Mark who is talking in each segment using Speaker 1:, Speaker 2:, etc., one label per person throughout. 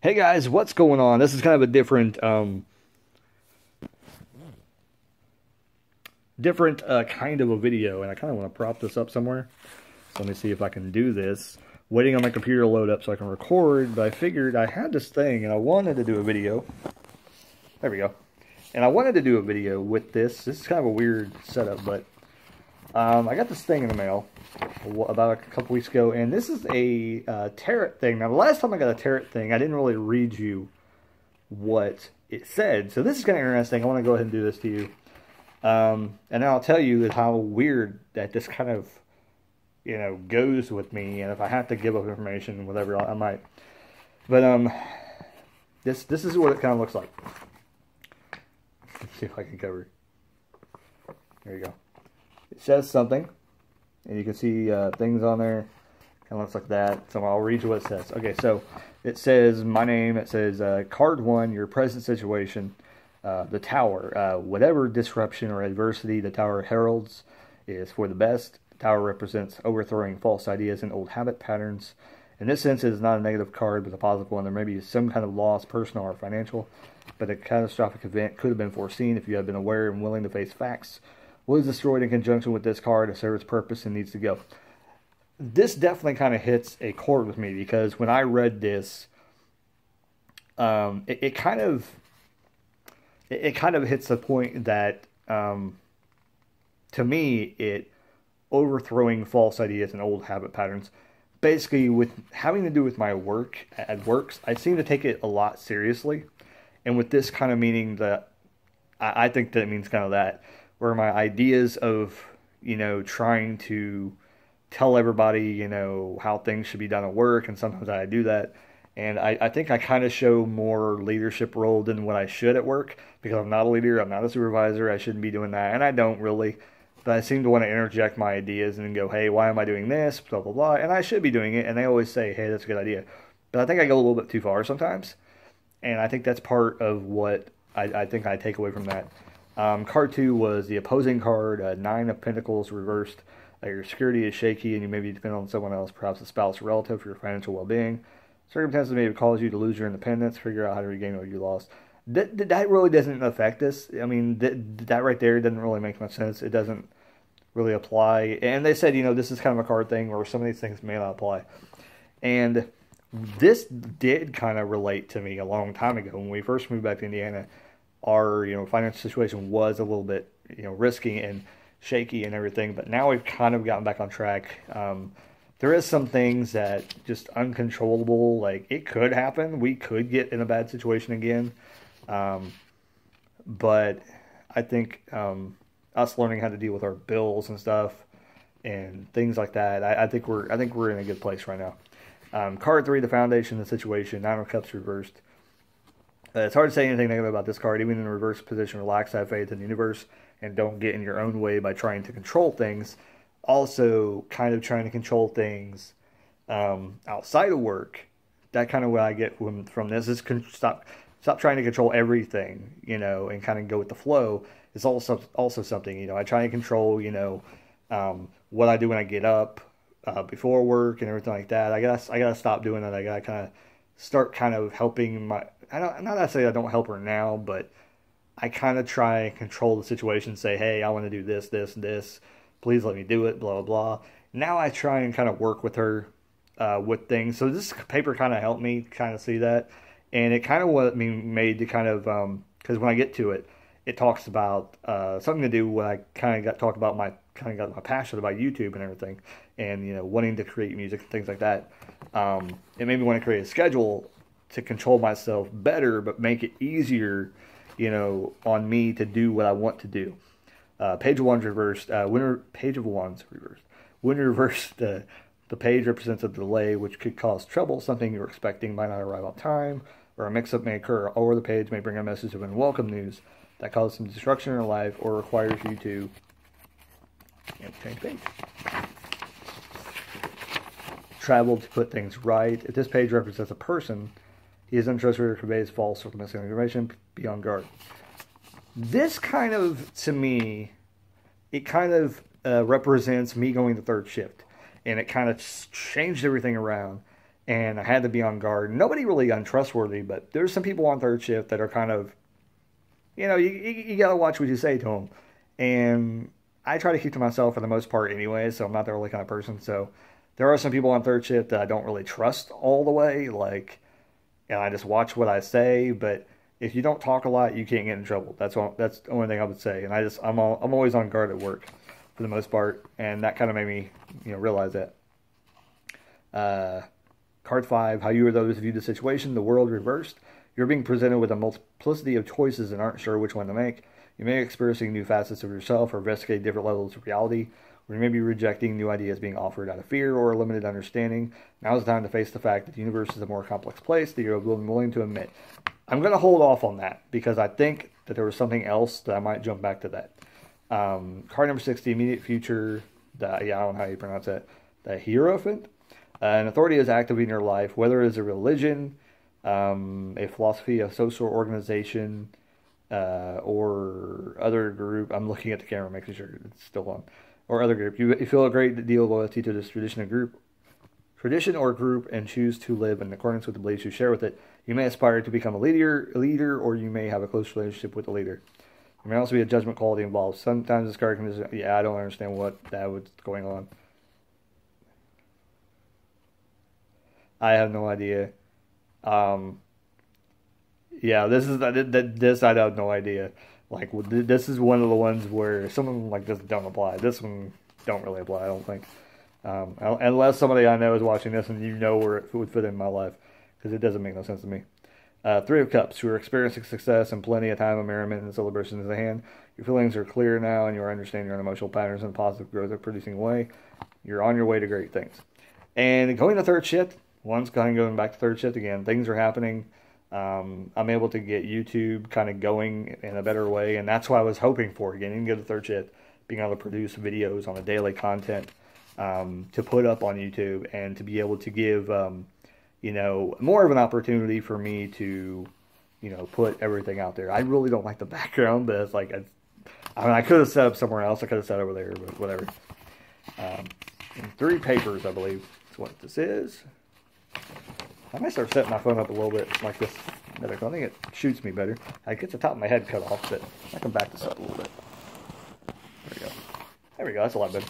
Speaker 1: Hey guys, what's going on? This is kind of a different kind of a video, and I kind of want to prop this up somewhere. So let me see if I can do this. Waiting on my computer to load up so I can record, but I figured I had this thing and I wanted to do a video. There we go. And I wanted to do a video with this. This is kind of a weird setup, but I got this thing in the mail about a couple weeks ago, and this is a tarot thing. Now, the last time I got a tarot thing, I didn't really read you what it said. So this is kind of interesting. I want to go ahead and do this to you. And then I'll tell you how weird that this kind of, goes with me. And if I have to give up information, whatever, I might. But this is what it kind of looks like. Let's see if I can cover it. There you go. It says something, and you can see things on there. Kind of looks like that. So I'll read you what it says. Okay, so it says my name. It says card 1, your present situation. The Tower. Whatever disruption or adversity the Tower heralds is for the best. The Tower represents overthrowing false ideas and old habit patterns. In this sense, it is not a negative card, but a positive one. There may be some kind of loss, personal or financial, but a catastrophic event could have been foreseen if you had been aware and willing to face facts. What is destroyed in conjunction with this card to serve its purpose and needs to go? This definitely kind of hits a chord with me, because when I read this, it kind of hits the point that, to me, it overthrowing false ideas and old habit patterns. Basically, with having to do with my work at works, I seem to take it a lot seriously. And with this kind of meaning that, I think that it means kind of that, where my ideas of, trying to tell everybody, how things should be done at work, and sometimes I do that. And I think I kind of show more leadership role than what I should at work, because I'm not a leader, I'm not a supervisor, I shouldn't be doing that, and I don't really. But I seem to want to interject my ideas and go, hey, why am I doing this, blah, blah, blah, and I should be doing it, and they always say, hey, that's a good idea. But I think I go a little bit too far sometimes, and I think that's part of what I think I take away from that. Card 2 was the opposing card, 9 of Pentacles reversed. Your security is shaky, and you may be dependent on someone else, perhaps a spouse or relative, for your financial well-being. Circumstances may have caused you to lose your independence, figure out how to regain what you lost. That really doesn't affect this. I mean, that right there doesn't really make much sense. It doesn't really apply. And they said, this is kind of a card thing where some of these things may not apply. And this did kind of relate to me a long time ago. When we first moved back to Indiana, our, financial situation was a little bit, risky and shaky and everything. But now we've kind of gotten back on track. There is some things that just uncontrollable, like it could happen. We could get in a bad situation again. But I think us learning how to deal with our bills and stuff and things like that, I think we're in a good place right now. Card 3, the foundation, the situation, 9 of Cups reversed. It's hard to say anything negative about this card. Even in the reverse position, relax, have faith in the universe, and don't get in your own way by trying to control things. Also, kind of trying to control things outside of work. That kind of what I get from this is stop trying to control everything, and kind of go with the flow. It's also something, I try to control, what I do when I get up before work and everything like that. I gotta stop doing that. I gotta kind of start kind of helping not that say I don't help her now, but I kind of try and control the situation. Say, hey, I want to do this, this, this. Please let me do it. Blah blah blah. Now I try and kind of work with her with things. So this paper kind of helped me kind of see that. And it kind of what me made to kind of, because when I get to it, it talks about something to do when I kind of got my passion about YouTube and everything, and wanting to create music and things like that. It made me want to create a schedule to control myself better, but make it easier, on me to do what I want to do. Page of Wands reversed. Page of Wands reversed. When reversed, the page represents a delay which could cause trouble. Something you're expecting might not arrive on time, or a mix-up may occur, or the page may bring a message of unwelcome news that causes some destruction in your life or requires you to change page. Travel to put things right. If this page represents a person, he is untrustworthy or conveys false or missing information, be on guard. This kind of, to me, it kind of represents me going to third shift. And it kind of changed everything around. and I had to be on guard. Nobody really untrustworthy, but there's some people on third shift that are kind of, you got to watch what you say to them. And I try to keep to myself for the most part anyway, so I'm not the only kind of person. So there are some people on third shift that I don't really trust all the way. Like, and I just watch what I say. But if you don't talk a lot, you can't get in trouble. That's the only thing I would say. And I'm always on guard at work for the most part, and that kind of made me realize that. Card 5, how you or those view the situation, the world reversed. You're being presented with a multiplicity of choices and aren't sure which one to make. You may be experiencing new facets of yourself or investigate different levels of reality, or you may be rejecting new ideas being offered out of fear or limited understanding. Now is the time to face the fact that the universe is a more complex place that you're willing to admit. I'm going to hold off on that because I think that there was something else that I might jump back to that. Card number 6, the immediate future. I don't know how you pronounce that. The Hierophant. An authority is active in your life, whether it's a religion, a philosophy, a social organization, or other group. I'm looking at the camera, making sure it's still on. Or other group. You feel a great deal of loyalty to this tradition or group, and choose to live in accordance with the beliefs you share with it. You may aspire to become a leader, or you may have a close relationship with the leader. There may also be a judgment quality involved. Sometimes this card can just, I don't understand what's going on. I have no idea. This I have no idea. Like, this is one of the ones where some of them like this don't apply. This one don't really apply, I don't think. Unless somebody I know is watching this and where it would fit in my life, because it doesn't make no sense to me. 3 of Cups. You are experiencing success and plenty of time of merriment and celebration is at hand. Your feelings are clear now, and you are understanding your own emotional patterns and positive growth are producing way. You're on your way to great things. And going to third shift. Once kind of going back to third shift again, things are happening. I'm able to get YouTube kind of going in a better way, and that's what I was hoping for, getting to go to third shift, being able to produce videos on a daily content to put up on YouTube, and to be able to give, more of an opportunity for me to, put everything out there. I really don't like the background, but it's like, I could have set up somewhere else. I could have set over there, but whatever. 3 papers, I believe, is what this is. I might start setting my phone up a little bit like this. I think it shoots me better. I get the top of my head cut off, but I can back this up a little bit. There we go. That's a lot better.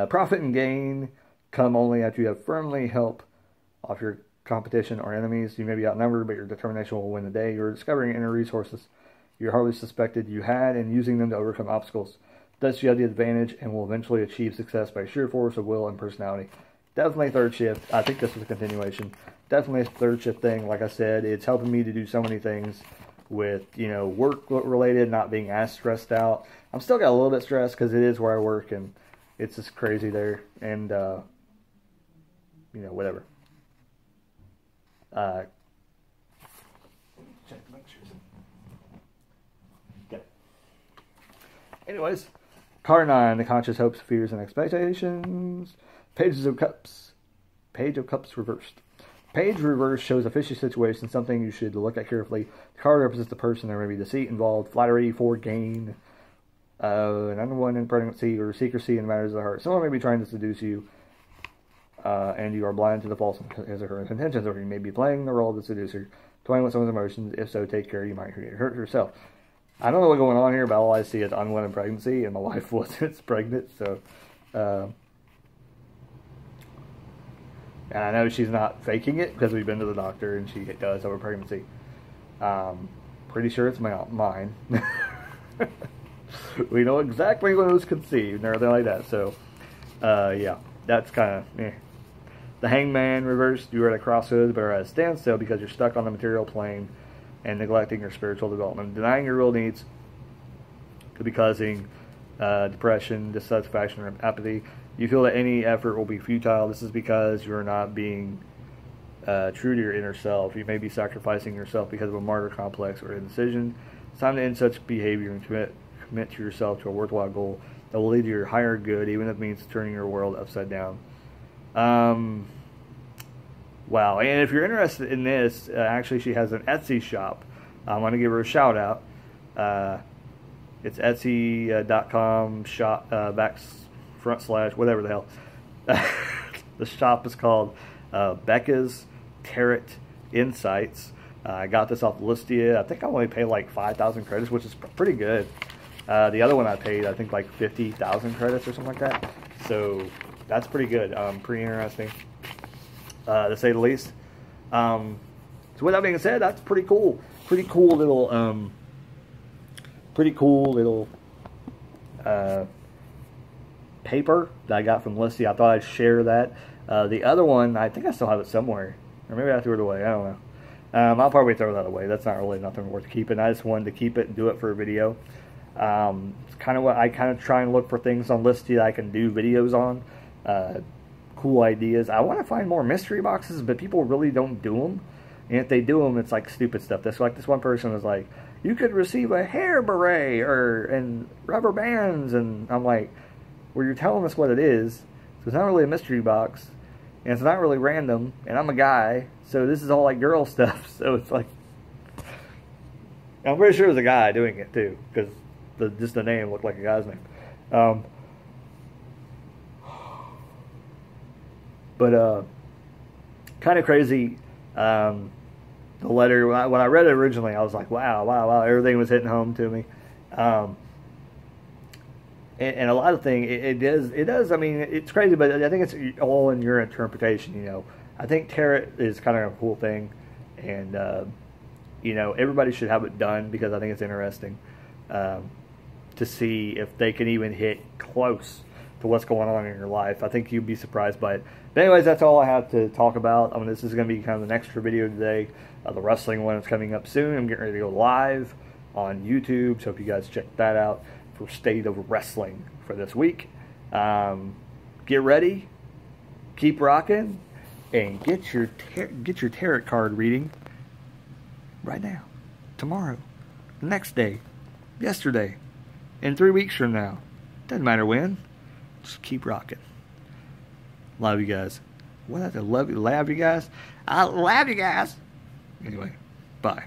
Speaker 1: Profit and gain come only after you have firmly help off your competition or enemies. You may be outnumbered, but your determination will win the day. You're discovering inner resources you hardly suspected you had and using them to overcome obstacles. Thus, you have the advantage and will eventually achieve success by sheer force of will and personality. Definitely third shift. I think this is a continuation. Definitely a third shift thing. Like I said, it's helping me to do so many things with, work related, not being as stressed out. I'm still got a little bit stressed because it is where I work and it's just crazy there. And, whatever. Check the pictures. Okay. Anyways, card 9, the conscious hopes, fears, and expectations. Pages of Cups. Page of Cups reversed. Page reversed shows a fishy situation, something you should look at carefully. The card represents the person. There may be deceit involved, flattery for gain, an unwanted pregnancy, or secrecy in matters of the heart. Someone may be trying to seduce you, and you are blind to the false his or her intentions, or you may be playing the role of the seducer, toying with someone's emotions. If so, take care. You might hurt yourself. I don't know what's going on here, but all I see is unwanted pregnancy, and my wife wasn't pregnant, so... and I know she's not faking it because we've been to the doctor and she does have a pregnancy. Pretty sure it's mine. We know exactly when it was conceived and everything like that. So, yeah, that's kind of The Hangman reversed. You are at a crossroads but are at a standstill because you're stuck on the material plane and neglecting your spiritual development. Denying your real needs could be causing depression, dissatisfaction, or apathy. You feel that any effort will be futile. This is because you're not being true to your inner self. You may be sacrificing yourself because of a martyr complex or indecision. It's time to end such behavior and commit to yourself to a worthwhile goal that will lead to your higher good, even if it means turning your world upside down. Wow. And if you're interested in this, actually she has an Etsy shop. I'm going to give her a shout out. It's Etsy.com / / whatever the hell. The shop is called Becca's Tarot Insights. I got this off Listia. I think I only paid like 5,000 credits, which is pretty good. The other one I paid, I think, like 50,000 credits or something like that. So that's pretty good. Pretty interesting, to say the least. So with that being said, that's pretty cool. Pretty cool little paper that I got from Listia. I thought I'd share that. The other one, I think I still have it somewhere, or maybe I threw it away. I don't know. I'll probably throw that away. That's not really nothing worth keeping. I just wanted to keep it and do it for a video. It's kind of what I kind of try and look for things on Listia I can do videos on. Cool ideas. I want to find more mystery boxes, but people really don't do them. And if they do them, it's like stupid stuff. That's like this one person was like, you could receive a hair beret and rubber bands, and I'm like, well, you're telling us what it is, so it's not really a mystery box, and it's not really random, and I'm a guy, so this is all like girl stuff. So it's like, I'm pretty sure it was a guy doing it too, because just the name looked like a guy's name. But kind of crazy. The letter, when I read it originally, I was like, wow, everything was hitting home to me. And a lot of things, it does, I mean, it's crazy, but I think it's all in your interpretation, you know. I think tarot is kind of a cool thing, and, you know, everybody should have it done, because I think it's interesting to see if they can even hit close to what's going on in your life. I think you'd be surprised by it. But anyways, that's all I have to talk about. I mean, this is going to be kind of an extra video today. The wrestling one is coming up soon. I'm getting ready to go live on YouTube, so if you guys check that out for State of Wrestling for this week. Get ready, keep rocking, and get your tarot card reading right now, tomorrow, the next day, yesterday, and 3 weeks from now. Doesn't matter when. Just keep rocking. Love you guys. What? I love you guys. I love you guys. Anyway, bye.